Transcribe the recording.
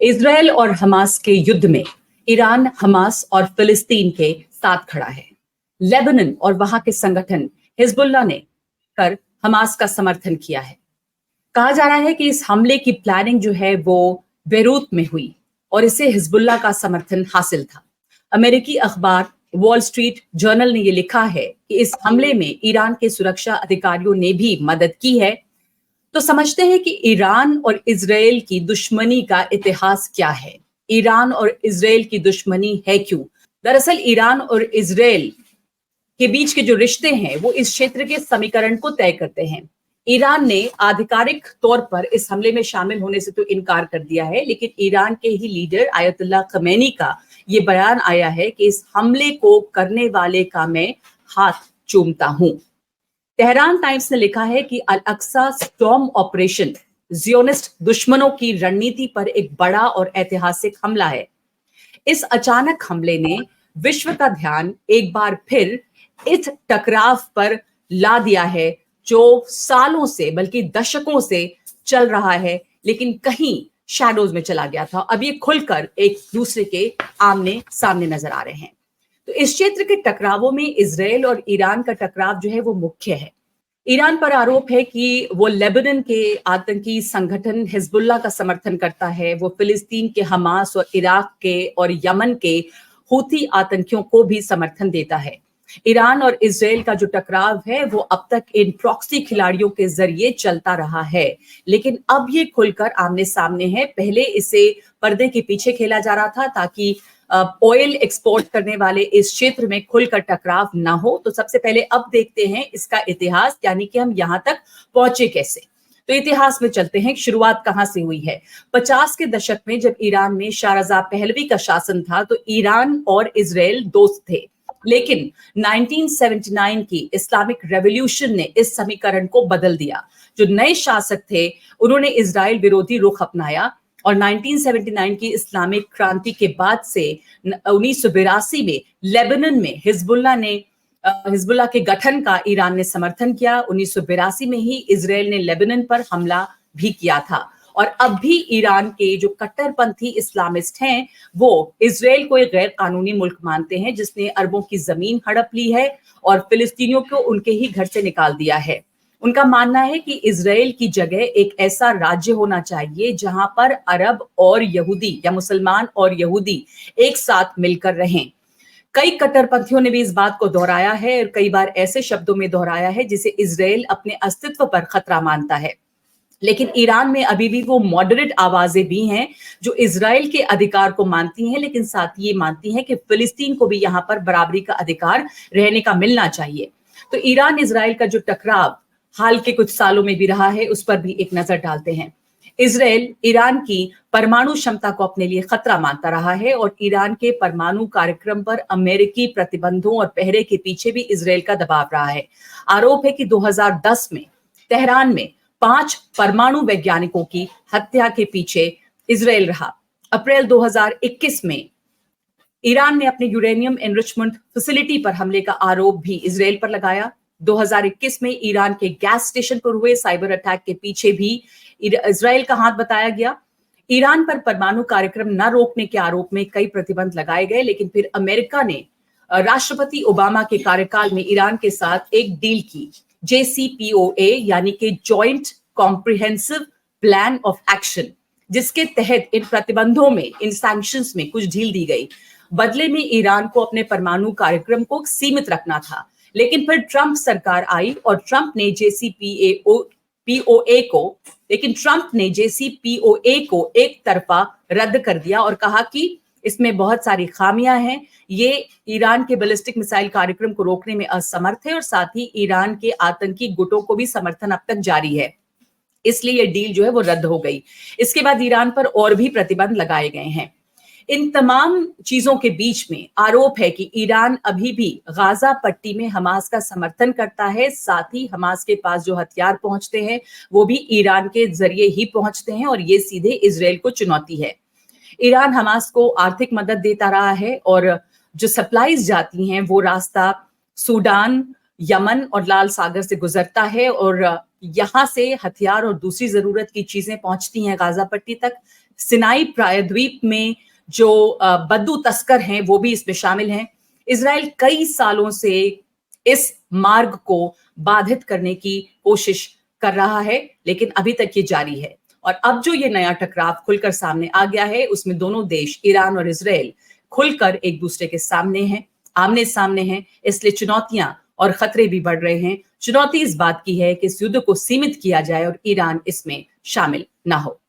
Israel और Hamas के युद्ध में ईरान हमास और फिलिस्तीन के साथ खड़ा है। लेबनान और वहां के संगठन हिजबुल्लाह ने कर हमास का समर्थन किया है। कहा जा रहा है कि इस हमले की प्लानिंग जो है वो बेरूत में हुई और इसे हिजबुल्लाह का समर्थन हासिल था। अमेरिकी अखबार वॉल स्ट्रीट जर्नल ने यह लिखा है कि इस हमले में ईरान के सुरक्षा अधिकारियों ने भी मदद की है। तो समझते हैं कि ईरान और इजराइल की दुश्मनी का इतिहास क्या है। ईरान और इजराइल की दुश्मनी है क्यों? दरअसल ईरान और इजराइल के बीच के जो रिश्ते हैं वो इस क्षेत्र के समीकरण को तय करते हैं। ईरान ने आधिकारिक तौर पर इस हमले में शामिल होने से तो इनकार कर दिया है, लेकिन ईरान के ही लीडर आयतुल्लाह खमेनी का ये बयान आया है कि इस हमले को करने वाले का मैं हाथ चूमता हूं। तेहरान टाइम्स ने लिखा है कि अल अक्सा स्टॉर्म ऑपरेशन जियोनिस्ट दुश्मनों की रणनीति पर एक बड़ा और ऐतिहासिक हमला है। इस अचानक हमले ने विश्व का ध्यान एक बार फिर इस टकराव पर ला दिया है जो सालों से बल्कि दशकों से चल रहा है, लेकिन कहीं शैडोज में चला गया था। अब ये खुलकर एक दूसरे के आमने सामने नजर आ रहे हैं। तो इस क्षेत्र के टकरावों में इजराइल और ईरान का टकराव जो है वो मुख्य है। ईरान पर आरोप है कि वो लेबनान के आतंकी संगठन हिजबुल्लाह का समर्थन करता है। वो फिलिस्तीन के हमास और इराक के और यमन के हूती आतंकियों को भी समर्थन देता है। ईरान और इजराइल का जो टकराव है वो अब तक इन प्रॉक्सी खिलाड़ियों के जरिए चलता रहा है, लेकिन अब ये खुलकर आमने सामने है। पहले इसे पर्दे के पीछे खेला जा रहा था ताकि ऑयल एक्सपोर्ट करने वाले इस क्षेत्र में खुलकर टकराव ना हो। तो सबसे पहले अब देखते हैं इसका इतिहास, यानी कि हम यहां तक पहुंचे कैसे। तो इतिहास में चलते हैं, शुरुआत कहां से हुई है। 50 के दशक में जब ईरान में शाह रजा पहलवी का शासन था तो ईरान और इजराइल दोस्त थे, लेकिन 1979 की इस्लामिक रेवोल्यूशन ने इस समीकरण को बदल दिया। जो नए शासक थे उन्होंने इजराइल विरोधी रुख अपनाया और 1979 की इस्लामिक क्रांति के बाद से 1982 में लेबनान में हिजबुल्लाह के गठन का ईरान ने समर्थन किया। 1982 में ही इजराइल ने लेबनान पर हमला भी किया था और अब भी ईरान के जो कट्टरपंथी इस्लामिस्ट हैं वो इजराइल को एक गैर कानूनी मुल्क मानते हैं जिसने अरबों की जमीन हड़प ली है और फिलिस्तीनियों को उनके ही घर से निकाल दिया है। उनका मानना है कि इजराइल की जगह एक ऐसा राज्य होना चाहिए जहां पर अरब और यहूदी या मुसलमान और यहूदी एक साथ मिलकर रहें। कई कट्टरपंथियों ने भी इस बात को दोहराया है और कई बार ऐसे शब्दों में दोहराया है जिसे इजराइल अपने अस्तित्व पर खतरा मानता है। लेकिन ईरान में अभी भी वो मॉडरेट आवाजें भी हैं जो इजराइल के अधिकार को मानती हैं, लेकिन साथ ही ये मानती हैं कि फिलिस्तीन को भी यहां पर बराबरी का अधिकार रहने का मिलना चाहिए। तो ईरान इजराइल का जो टकराव हाल के कुछ सालों में भी रहा है उस पर भी एक नजर डालते हैं। इजराइल ईरान की परमाणु क्षमता को अपने लिए खतरा मानता रहा है और ईरान के परमाणु कार्यक्रम पर अमेरिकी प्रतिबंधों और पहरे के पीछे भी इजराइल का दबाव रहा है। आरोप है कि 2010 में तेहरान में 5 परमाणु वैज्ञानिकों की हत्या के पीछे इजराइल रहा। अप्रैल 2021 में ईरान ने अपने यूरेनियम एनरिचमेंट फैसिलिटी पर हमले का आरोप भी इजराइल पर लगाया। 2021 में ईरान के गैस स्टेशन पर हुए साइबर अटैक के पीछे भी इजराइल का हाथ बताया गया। ईरान पर परमाणु कार्यक्रम न रोकने के आरोप में कई प्रतिबंध लगाए गए, लेकिन फिर अमेरिका ने राष्ट्रपति ओबामा के कार्यकाल में ईरान के साथ एक डील की, JCPOA यानी कि joint comprehensive plan of action, जिसके तहत इन प्रतिबंधों में, इन सैंक्शंस में कुछ ढील दी गई। बदले में ईरान को अपने परमाणु कार्यक्रम को सीमित रखना था, लेकिन फिर ट्रंप सरकार आई और ट्रंप ने JCPOA को एक तरफा रद्द कर दिया और कहा कि इसमें बहुत सारी खामियां हैं, ये ईरान के बैलिस्टिक मिसाइल कार्यक्रम को रोकने में असमर्थ है और साथ ही ईरान के आतंकी गुटों को भी समर्थन अब तक जारी है, इसलिए ये डील जो है वो रद्द हो गई। इसके बाद ईरान पर और भी प्रतिबंध लगाए गए हैं। इन तमाम चीजों के बीच में आरोप है कि ईरान अभी भी गाजा पट्टी में हमास का समर्थन करता है। साथ ही हमास के पास जो हथियार पहुंचते हैं वो भी ईरान के जरिए ही पहुंचते हैं और ये सीधे इजराइल को चुनौती है। ईरान हमास को आर्थिक मदद देता रहा है और जो सप्लाईज जाती हैं वो रास्ता सूडान, यमन और लाल सागर से गुजरता है और यहां से हथियार और दूसरी जरूरत की चीजें पहुंचती हैं गाजा पट्टी तक। सिनाई प्रायद्वीप में जो बद्दू तस्कर हैं वो भी इसमें शामिल हैं। इजराइल कई सालों से इस मार्ग को बाधित करने की कोशिश कर रहा है, लेकिन अभी तक ये जारी है। और अब जो ये नया टकराव खुलकर सामने आ गया है, उसमें दोनों देश ईरान और इजराइल खुलकर एक दूसरे के सामने हैं, आमने सामने हैं। इसलिए चुनौतियां और खतरे भी बढ़ रहे हैं। चुनौती इस बात की है कि इस युद्ध को सीमित किया जाए और ईरान इसमें शामिल ना हो।